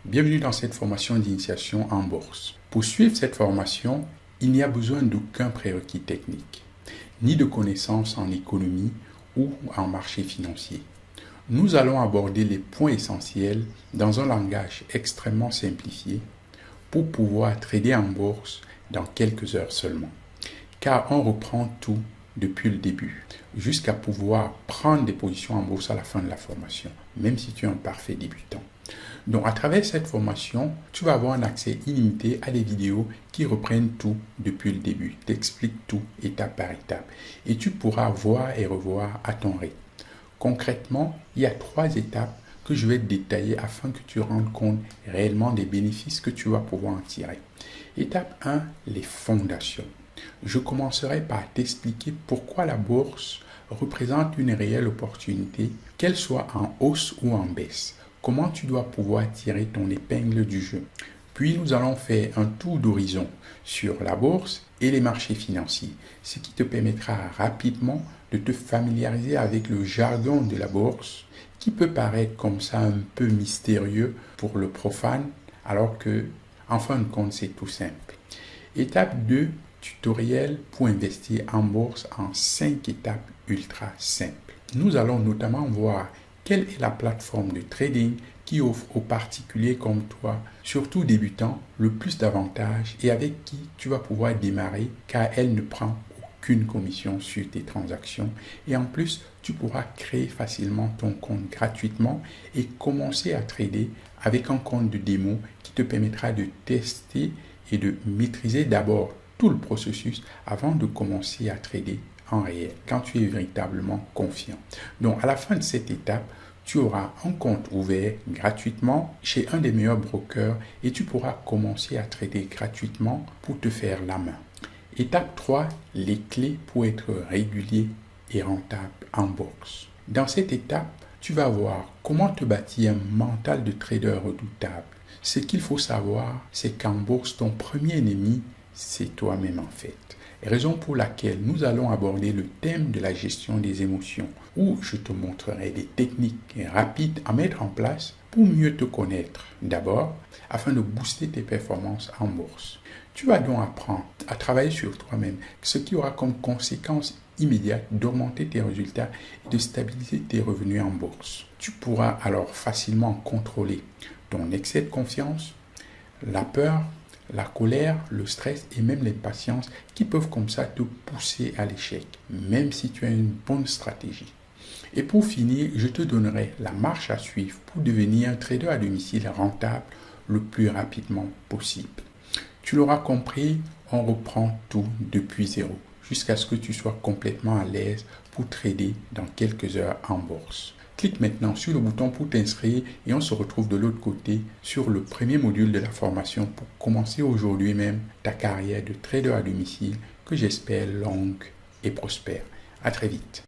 Bienvenue dans cette formation d'initiation en bourse. Pour suivre cette formation, il n'y a besoin d'aucun prérequis technique, ni de connaissances en économie ou en marché financier. Nous allons aborder les points essentiels dans un langage extrêmement simplifié pour pouvoir trader en bourse dans quelques heures seulement. Car on reprend tout depuis le début jusqu'à pouvoir prendre des positions en bourse à la fin de la formation, même si tu es un parfait débutant. Donc à travers cette formation, tu vas avoir un accès illimité à des vidéos qui reprennent tout depuis le début, t'expliquent tout étape par étape et tu pourras voir et revoir à ton rythme. Concrètement, il y a 3 étapes que je vais te détailler afin que tu rendes compte réellement des bénéfices que tu vas pouvoir en tirer. Étape 1, les fondations. Je commencerai par t'expliquer pourquoi la bourse représente une réelle opportunité, qu'elle soit en hausse ou en baisse. Comment tu dois pouvoir tirer ton épingle du jeu. Puis nous allons faire un tour d'horizon sur la bourse et les marchés financiers, ce qui te permettra rapidement de te familiariser avec le jargon de la bourse qui peut paraître comme ça un peu mystérieux pour le profane, alors que en fin de compte c'est tout simple. Étape 2, tutoriel pour investir en bourse en 5 étapes ultra simples. Nous allons notamment voir quelle est la plateforme de trading qui offre aux particuliers comme toi, surtout débutants, le plus d'avantages et avec qui tu vas pouvoir démarrer car elle ne prend aucune commission sur tes transactions. Et en plus, tu pourras créer facilement ton compte gratuitement et commencer à trader avec un compte de démo qui te permettra de tester et de maîtriser d'abord tout le processus avant de commencer à trader en réel, quand tu es véritablement confiant. Donc, à la fin de cette étape, tu auras un compte ouvert gratuitement chez un des meilleurs brokers et tu pourras commencer à trader gratuitement pour te faire la main. Étape 3, les clés pour être régulier et rentable en bourse. Dans cette étape, tu vas voir comment te bâtir un mental de trader redoutable. Ce qu'il faut savoir, c'est qu'en bourse, ton premier ennemi, c'est toi-même en fait. Raison pour laquelle nous allons aborder le thème de la gestion des émotions, où je te montrerai des techniques rapides à mettre en place pour mieux te connaître d'abord, afin de booster tes performances en bourse. Tu vas donc apprendre à travailler sur toi-même, ce qui aura comme conséquence immédiate d'augmenter tes résultats et de stabiliser tes revenus en bourse. Tu pourras alors facilement contrôler ton excès de confiance, la peur, la colère, le stress et même l'impatience qui peuvent comme ça te pousser à l'échec, même si tu as une bonne stratégie. Et pour finir, je te donnerai la marche à suivre pour devenir un trader à domicile rentable le plus rapidement possible. Tu l'auras compris, on reprend tout depuis zéro jusqu'à ce que tu sois complètement à l'aise pour trader dans quelques heures en bourse. Clique maintenant sur le bouton pour t'inscrire et on se retrouve de l'autre côté sur le premier module de la formation pour commencer aujourd'hui même ta carrière de trader à domicile que j'espère longue et prospère. À très vite.